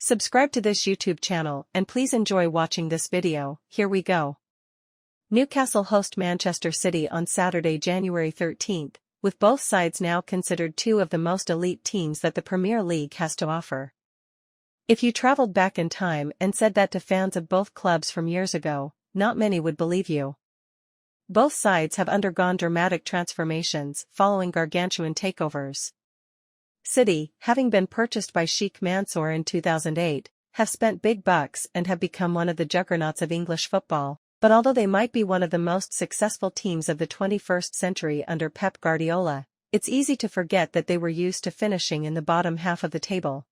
Subscribe to this YouTube channel and please enjoy watching this video. Here we go. Newcastle host Manchester City on Saturday, January 13th, with both sides now considered two of the most elite teams that the Premier League has to offer. If you traveled back in time and said that to fans of both clubs from years ago, not many would believe you. Both sides have undergone dramatic transformations following gargantuan takeovers. City, having been purchased by Sheikh Mansour in 2008, have spent big bucks and have become one of the juggernauts of English football, but although they might be one of the most successful teams of the 21st century under Pep Guardiola, it's easy to forget that they were used to finishing in the bottom half of the table.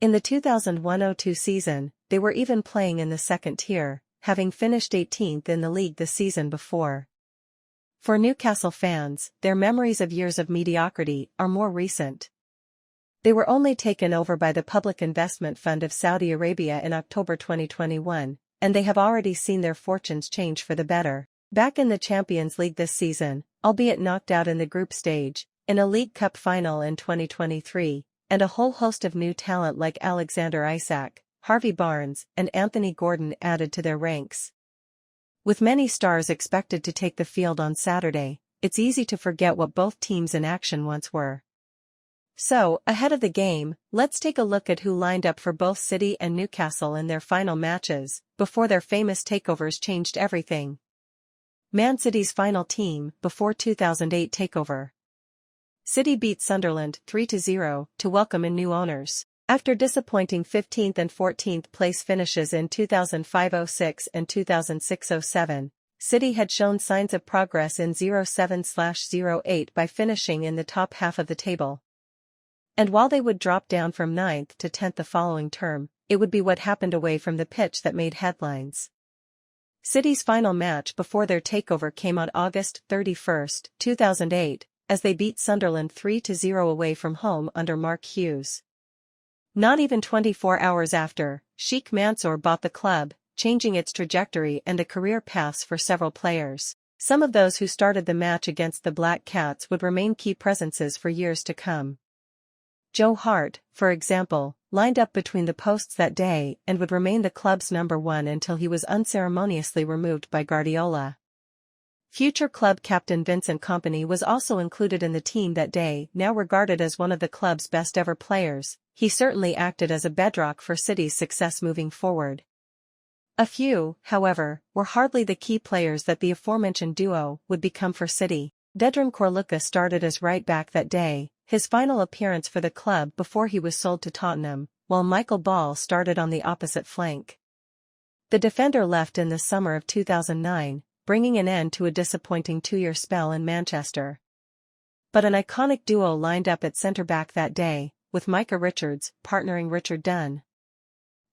In the 2001-02 season, they were even playing in the second tier, having finished 18th in the league the season before. For Newcastle fans, their memories of years of mediocrity are more recent. They were only taken over by the Public Investment Fund of Saudi Arabia in October 2021, and they have already seen their fortunes change for the better. Back in the Champions League this season, albeit knocked out in the group stage, in a League Cup final in 2023, and a whole host of new talent like Alexander Isak, Harvey Barnes, and Anthony Gordon added to their ranks. With many stars expected to take the field on Saturday, it's easy to forget what both teams in action once were. So, ahead of the game, let's take a look at who lined up for both City and Newcastle in their final matches, before their famous takeovers changed everything. Man City's final team, before 2008 takeover. City beat Sunderland 3-0 to welcome in new owners. After disappointing 15th and 14th place finishes in 2005-06 and 2006-07, City had shown signs of progress in 07-08 by finishing in the top half of the table. And while they would drop down from 9th to 10th the following term, it would be what happened away from the pitch that made headlines. City's final match before their takeover came on August 31, 2008, as they beat Sunderland 3-0 away from home under Mark Hughes. Not even 24 hours after, Sheikh Mansour bought the club, changing its trajectory and the career paths for several players. Some of those who started the match against the Black Cats would remain key presences for years to come. Hart, for example, lined up between the posts that day and would remain the club's number one until he was unceremoniously removed by Guardiola. Future club captain Vincent Kompany was also included in the team that day. Now regarded as one of the club's best ever players, he certainly acted as a bedrock for City's success moving forward. A few, however, were hardly the key players that the aforementioned duo would become for City. Dedram Korluka started as right back that day, his final appearance for the club before he was sold to Tottenham, while Michael Ball started on the opposite flank. The defender left in the summer of 2009, bringing an end to a disappointing two-year spell in Manchester. But an iconic duo lined up at centre-back that day, with Micah Richards partnering Richard Dunn.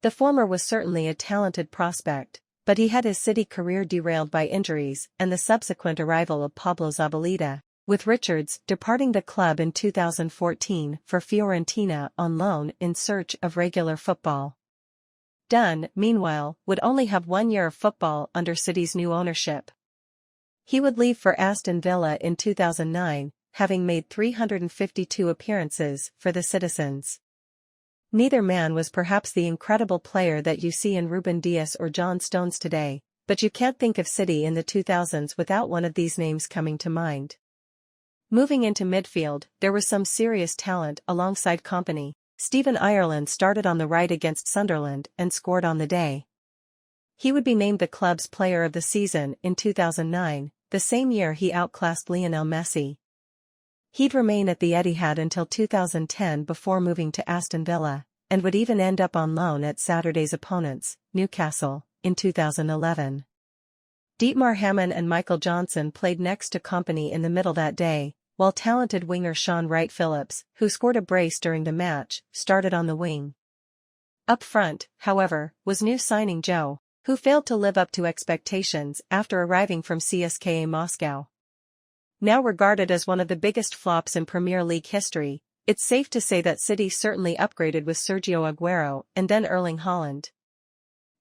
The former was certainly a talented prospect, but he had his City career derailed by injuries and the subsequent arrival of Pablo Zabaleta, with Richards departing the club in 2014 for Fiorentina on loan in search of regular football. Dunn, meanwhile, would only have 1 year of football under City's new ownership. He would leave for Aston Villa in 2009, having made 352 appearances for the Citizens. Neither man was perhaps the incredible player that you see in Ruben Dias or John Stones today, but you can't think of City in the 2000s without one of these names coming to mind. Moving into midfield, there was some serious talent alongside Kompany. Stephen Ireland started on the right against Sunderland and scored on the day. He would be named the club's player of the season in 2009, the same year he outclassed Lionel Messi. He'd remain at the Etihad until 2010 before moving to Aston Villa, and would even end up on loan at Saturday's opponents, Newcastle, in 2011. Dietmar Hamann and Michael Johnson played next to Kompany in the middle that day, while talented winger Sean Wright-Phillips, who scored a brace during the match, started on the wing. Up front, however, was new signing Joe, who failed to live up to expectations after arriving from CSKA Moscow. Now regarded as one of the biggest flops in Premier League history, it's safe to say that City certainly upgraded with Sergio Aguero and then Erling Haaland.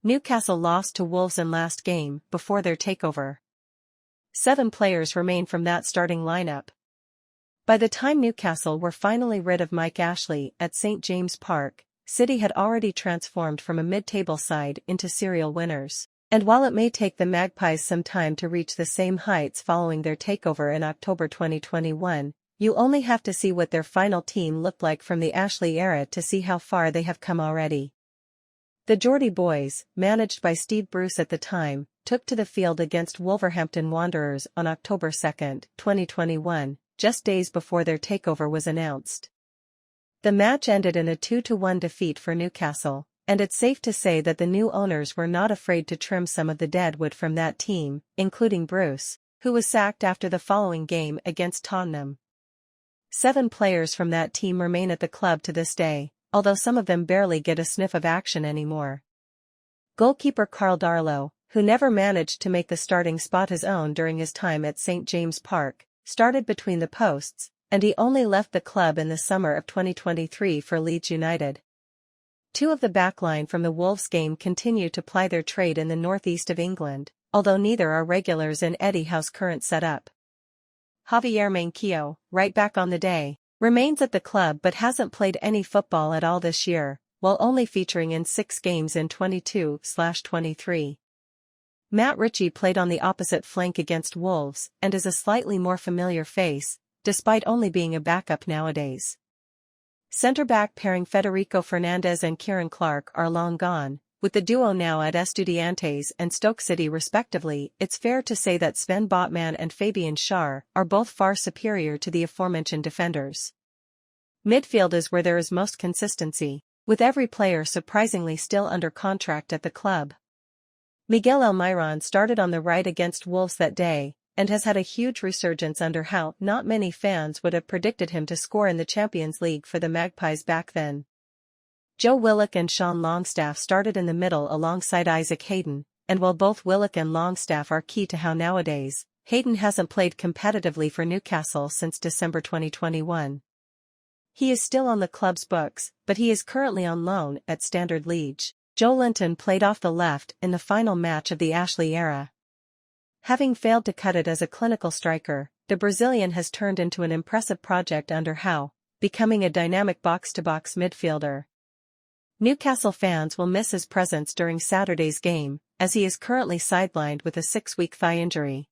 Newcastle lost to Wolves in last game before their takeover. 7 players remain from that starting lineup. By the time Newcastle were finally rid of Mike Ashley at St James Park, City had already transformed from a mid-table side into serial winners. And while it may take the Magpies some time to reach the same heights following their takeover in October 2021, you only have to see what their final team looked like from the Ashley era to see how far they have come already. The Geordie boys, managed by Steve Bruce at the time, took to the field against Wolverhampton Wanderers on October 2, 2021, just days before their takeover was announced. The match ended in a 2-1 defeat for Newcastle, and it's safe to say that the new owners were not afraid to trim some of the deadwood from that team, including Bruce, who was sacked after the following game against Tottenham. 7 players from that team remain at the club to this day, although some of them barely get a sniff of action anymore. Goalkeeper Carl Darlow, who never managed to make the starting spot his own during his time at St James Park, started between the posts, and he only left the club in the summer of 2023 for Leeds United. 2 of the backline from the Wolves game continue to ply their trade in the northeast of England, although neither are regulars in Eddie Howe's current setup. Javier Manquillo, right back on the day, remains at the club but hasn't played any football at all this year, while only featuring in 6 games in 22/23. Matt Ritchie played on the opposite flank against Wolves and is a slightly more familiar face, despite only being a backup nowadays. Centre-back pairing Federico Fernandez and Kieran Clark are long gone, with the duo now at Estudiantes and Stoke City respectively. It's fair to say that Sven Botman and Fabian Schär are both far superior to the aforementioned defenders. Midfield is where there is most consistency, with every player surprisingly still under contract at the club. Miguel Almiron started on the right against Wolves that day, and has had a huge resurgence under Howe. Not many fans would have predicted him to score in the Champions League for the Magpies back then. Joe Willock and Sean Longstaff started in the middle alongside Isaac Hayden, and while both Willock and Longstaff are key to Howe nowadays, Hayden hasn't played competitively for Newcastle since December 2021. He is still on the club's books, but he is currently on loan at Standard Liège. Joelinton played off the left in the final match of the Ashley era. Having failed to cut it as a clinical striker, the Brazilian has turned into an impressive project under Howe, becoming a dynamic box-to-box midfielder. Newcastle fans will miss his presence during Saturday's game, as he is currently sidelined with a 6-week thigh injury.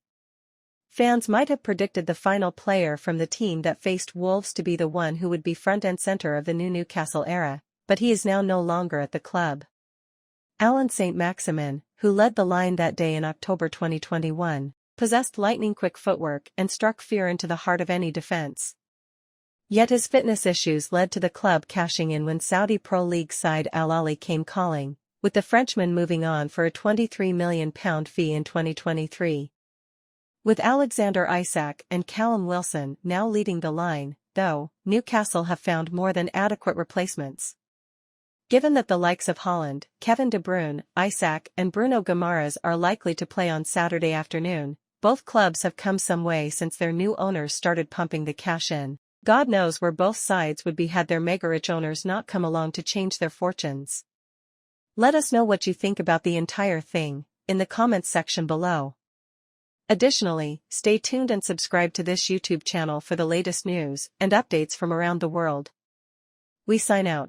Fans might have predicted the final player from the team that faced Wolves to be the one who would be front and center of the new Newcastle era, but he is now no longer at the club. Alan Saint-Maximin, who led the line that day in October 2021, possessed lightning-quick footwork and struck fear into the heart of any defense. Yet his fitness issues led to the club cashing in when Saudi Pro League side Al Ahly came calling, with the Frenchman moving on for a £23 million fee in 2023. With Alexander Isak and Callum Wilson now leading the line, though, Newcastle have found more than adequate replacements. Given that the likes of Haaland, Kevin De Bruyne, Isak and Bruno Guimaraes are likely to play on Saturday afternoon, both clubs have come some way since their new owners started pumping the cash in. God knows where both sides would be had their mega-rich owners not come along to change their fortunes. Let us know what you think about the entire thing, in the comments section below. Additionally, stay tuned and subscribe to this YouTube channel for the latest news and updates from around the world. We sign out.